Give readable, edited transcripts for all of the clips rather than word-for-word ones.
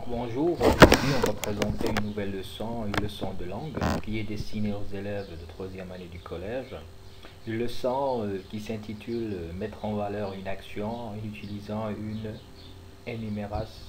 Bonjour, aujourd'hui on va présenter une nouvelle leçon, une leçon de langue qui est destinée aux élèves de troisième année du collège. Une leçon qui s'intitule Mettre en valeur une action en utilisant une énumération.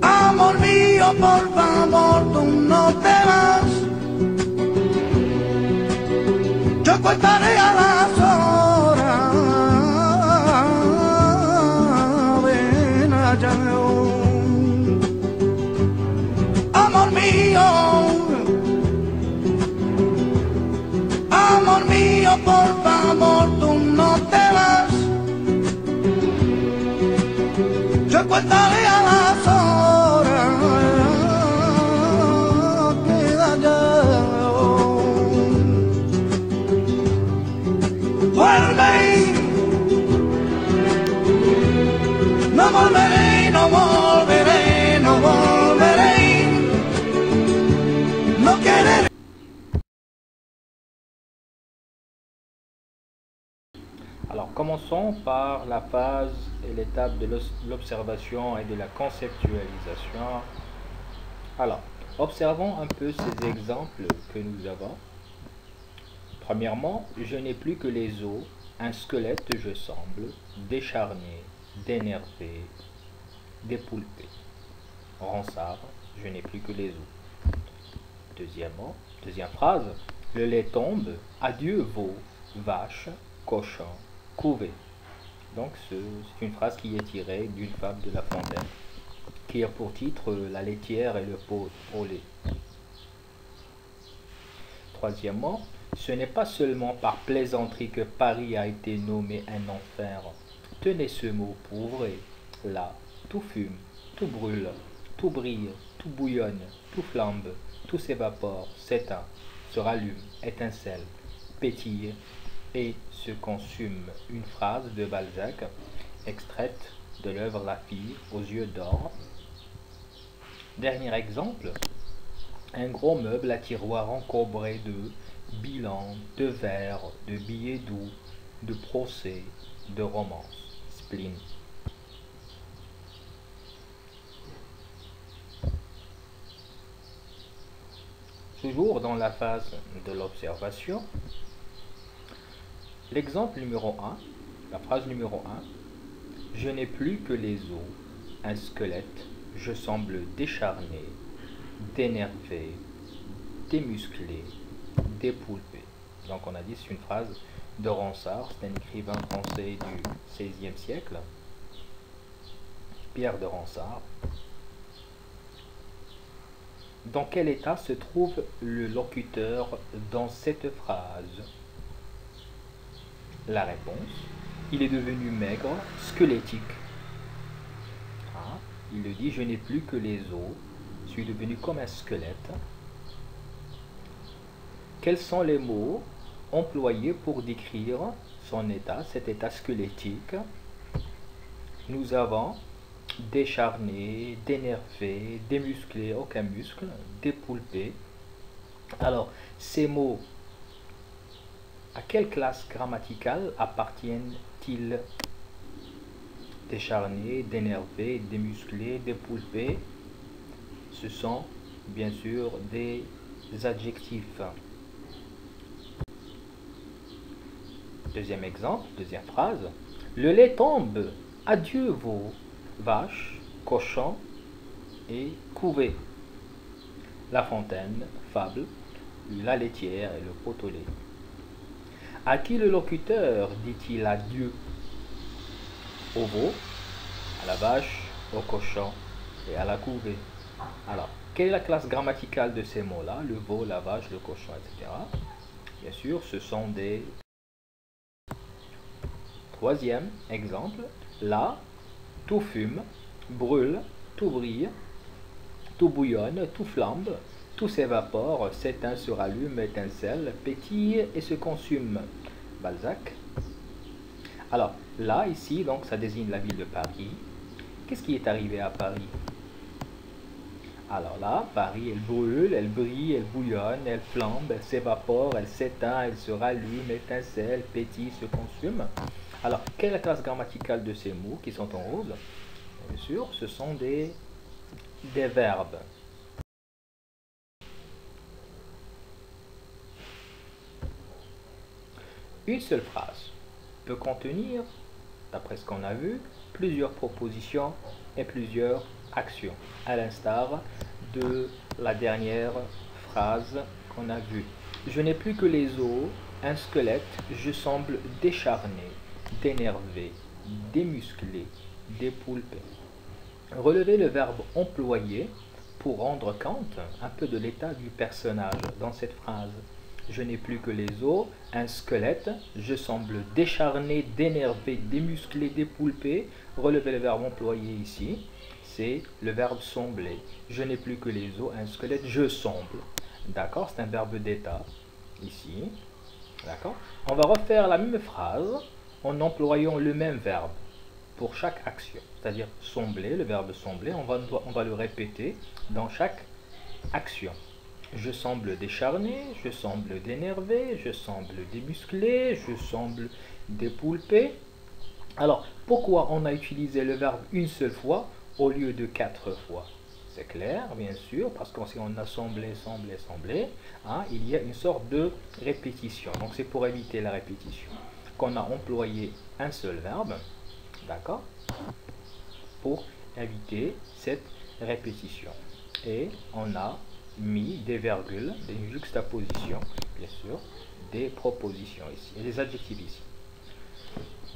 amor mío, por favor, tú no te vas. Yo contaré a las horas, ven allá. Amor mío, por favor, tú no te vas. Yo contaré a las horas, queda ya. Vuelve, no volveré, no volveré, no volveré, no quereré. Alors commençons par la phase et l'étape de l'observation et de la conceptualisation. Alors, observons un peu ces exemples que nous avons. Premièrement, je n'ai plus que les os, un squelette je semble, décharné, dénervé, dépoulpé. Ronsard, je n'ai plus que les os. Deuxièmement, deuxième phrase, le lait tombe, adieu veau, vache, cochon, couvé. Donc c'est une phrase qui est tirée d'une fable de La Fontaine, qui a pour titre La laitière et le pot au lait. Troisièmement, ce n'est pas seulement par plaisanterie que Paris a été nommé un enfer. Tenez ce mot pour vrai. Là, tout fume, tout brûle, tout brille, tout bouillonne, tout flambe, tout s'évapore, s'éteint, se rallume, étincelle, pétille et se consume. Une phrase de Balzac, extraite de l'œuvre La fille aux yeux d'or. Dernier exemple, un gros meuble à tiroir encombré de bilans, de vers, de billets doux, de procès, de romances. Spleen. Toujours dans la phase de l'observation, l'exemple numéro 1, la phrase numéro 1, je n'ai plus que les os, un squelette, je semble décharné, dénervé, démusclé, dépoulpé. Donc on a dit c'est une phrase de Ronsard, c'est un écrivain français du XVIe siècle, Pierre de Ronsard. Dans quel état se trouve le locuteur dans cette phrase? La réponse, il est devenu maigre, squelettique. Il le dit, je n'ai plus que les os, je suis devenu comme un squelette. Quels sont les mots employés pour décrire son état, cet état squelettique? Nous avons décharné, dénervé, démusclé, aucun muscle, dépoulpé. Alors, ces mots, à quelle classe grammaticale appartiennent-ils? Décharné, dénervé, démusclé, dépoulpé, ce sont bien sûr des adjectifs. Deuxième exemple, deuxième phrase. Le lait tombe, adieu veau, vache, cochon et couvé. La Fontaine, fable, la laitière et le pot au lait. À qui le locuteur dit-il adieu? Au veau, à la vache, au cochon et à la couvée. Alors, quelle est la classe grammaticale de ces mots-là? Le veau, la vache, le cochon, etc. Bien sûr, ce sont des... Troisième exemple, là, tout fume, brûle, tout brille, tout bouillonne, tout flambe, tout s'évapore, s'éteint, se rallume, étincelle, pétille et se consume. Balzac. Alors, là, ici, donc, ça désigne la ville de Paris. Qu'est-ce qui est arrivé à Paris? Alors là, Paris, elle brûle, elle brille, elle bouillonne, elle flambe, elle s'évapore, elle s'éteint, elle se rallume, étincelle, pétille, se consume. Alors, quelle est la classe grammaticale de ces mots qui sont en rose? Bien sûr, ce sont des verbes. Une seule phrase peut contenir, d'après ce qu'on a vu, plusieurs propositions et plusieurs actions, à l'instar de la dernière phrase qu'on a vue. Je n'ai plus que les os, un squelette, je semble décharné, d'énervé, démusclé, dépoulpé. Relevez le verbe employé pour rendre compte un peu de l'état du personnage dans cette phrase. Je n'ai plus que les os, un squelette, je semble décharné, d'énervé, démusclé, dépoulpé. Relevez le verbe employé ici, c'est le verbe sembler. Je n'ai plus que les os, un squelette, je semble. D'accord, c'est un verbe d'état ici. D'accord. On va refaire la même phrase en employant le même verbe pour chaque action. C'est-à-dire sembler, le verbe sembler, on va le répéter dans chaque action. Je semble décharné, je semble dénervé, je semble démusclé, je semble dépoulpé. Alors, pourquoi on a utilisé le verbe une seule fois au lieu de 4 fois? C'est clair, bien sûr, parce que si on a semblé, hein, il y a une sorte de répétition. Donc, c'est pour éviter la répétition qu'on a employé un seul verbe, d'accord, pour éviter cette répétition. Et on a mis des virgules, des juxtapositions, bien sûr, des propositions ici, et des adjectifs ici.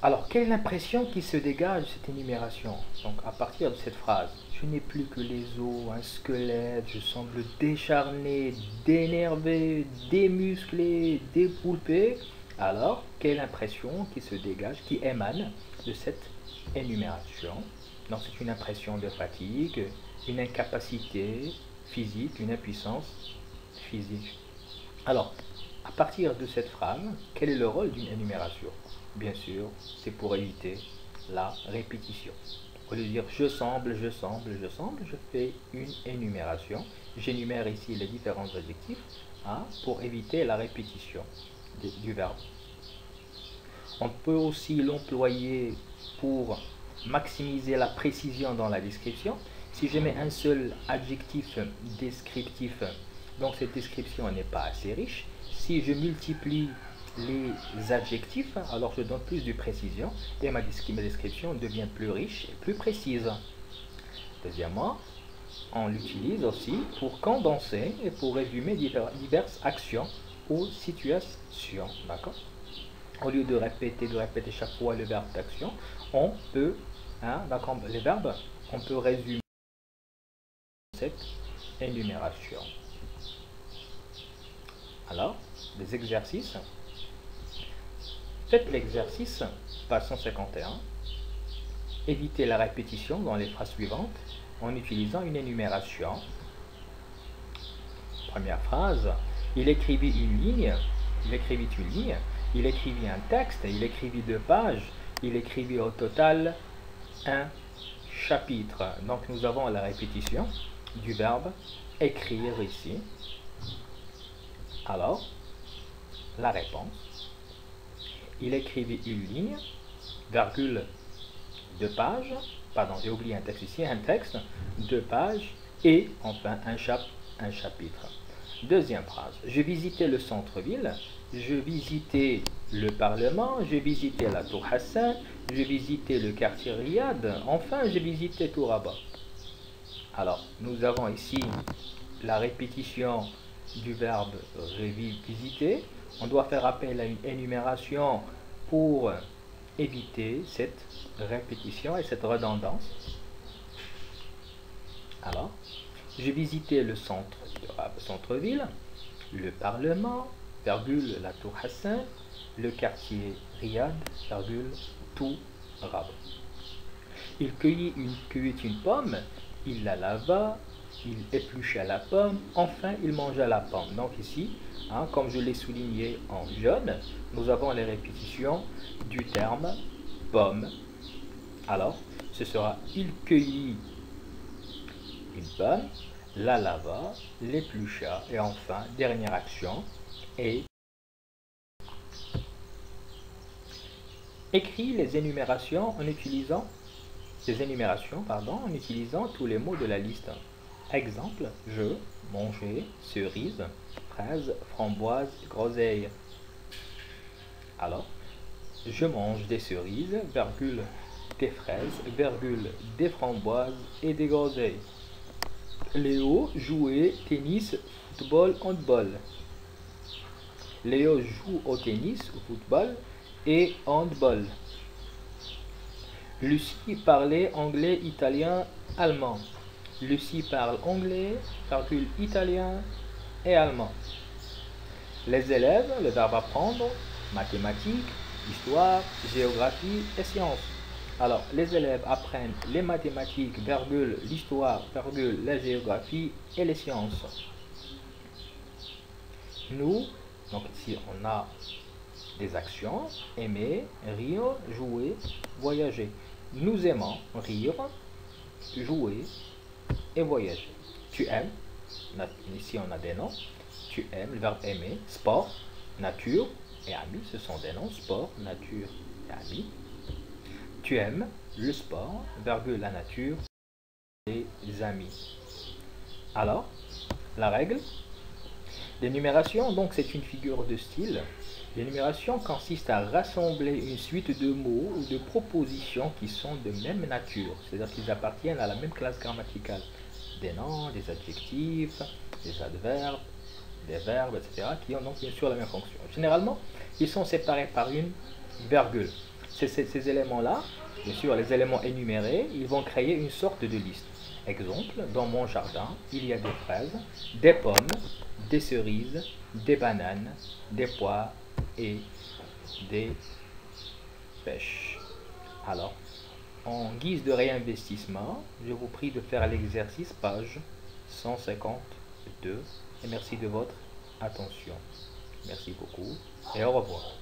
Alors, quelle est l'impression qui se dégage de cette énumération? Donc, à partir de cette phrase, je n'ai plus que les os, un squelette, je semble décharné, dénervé, démusclé, dépoulpé. Alors, quelle impression qui se dégage, qui émane de cette énumération? Donc, c'est une impression de fatigue, une incapacité physique, une impuissance physique. Alors, à partir de cette phrase, quel est le rôle d'une énumération? Bien sûr, c'est pour éviter la répétition. Au lieu de dire je semble, je fais une énumération. J'énumère ici les différents adjectifs pour éviter la répétition du verbe. On peut aussi l'employer pour maximiser la précision dans la description. Si je mets un seul adjectif descriptif, donc cette description n'est pas assez riche. Si je multiplie les adjectifs, alors je donne plus de précision et ma description devient plus riche et plus précise. Deuxièmement, on l'utilise aussi pour condenser et pour résumer diverses actions ou situations. D'accord? Au lieu de répéter chaque fois le verbe d'action, on peut, les verbes, on peut résumer cette énumération. Alors, des exercices. Faites l'exercice, page 151. Évitez la répétition dans les phrases suivantes en utilisant une énumération. Première phrase, il écrivit une ligne, il écrivit un texte, il écrivit 2 pages, il écrivit au total un chapitre. Donc nous avons la répétition du verbe écrire ici. Alors, la réponse, il écrivit une ligne, virgule, 2 pages, pardon, j'ai oublié un texte ici, un texte, 2 pages, et enfin un chapitre. Deuxième phrase, je visitais le centre-ville, je visitais le Parlement, je visitais la Tour Hassan, je visitais le quartier Riyad, enfin j'ai visité Touraba. Alors, nous avons ici la répétition du verbe visiter. On doit faire appel à une énumération pour éviter cette répétition et cette redondance. Alors, j'ai visité le centre-ville, le Parlement, virgule, la Tour Hassan, le quartier Riyad, virgule, tout Rab. Il cueillit une pomme, il la lava, il éplucha la pomme, enfin il mangea la pomme. Donc ici, comme je l'ai souligné en jaune, nous avons les répétitions du terme pomme. Alors, ce sera il cueillit une pomme, la lava, l'éplucha et enfin, dernière action, et écrit les énumérations en utilisant tous les mots de la liste. Exemple, je, manger, cerise, fraise, framboise, groseille. Alors, je mange des cerises, virgule, des fraises, virgule, des framboises et des groseilles. Léo jouait tennis, football, handball. Léo joue au tennis, au football et handball. Lucie parlait anglais, italien, allemand. Lucie parle anglais, italien et allemand. Les élèves, le verbe apprendre, mathématiques, histoire, géographie et sciences. Alors, les élèves apprennent les mathématiques, virgule, l'histoire, virgule, la géographie et les sciences. Nous, donc ici on a des actions, aimer, rire, jouer, voyager. Nous aimons rire, jouer et voyager. Tu aimes, ici on a des noms, tu aimes, le verbe aimer, sport, nature et amis, ce sont des noms, sport, nature et amis. Tu aimes le sport, virgule, la nature et les amis. Alors, la règle, l'énumération, donc c'est une figure de style. L'énumération consiste à rassembler une suite de mots ou de propositions qui sont de même nature, c'est-à-dire qu'ils appartiennent à la même classe grammaticale. Des noms, des adjectifs, des adverbes, des verbes, etc., qui ont donc bien sûr la même fonction. Généralement, ils sont séparés par une virgule. Ces éléments-là, bien sûr, les éléments énumérés, ils vont créer une sorte de liste. Exemple, dans mon jardin, il y a des fraises, des pommes, des cerises, des bananes, des poires et des pêches. Alors, en guise de réinvestissement, je vous prie de faire l'exercice page 152 et merci de votre attention. Merci beaucoup et au revoir.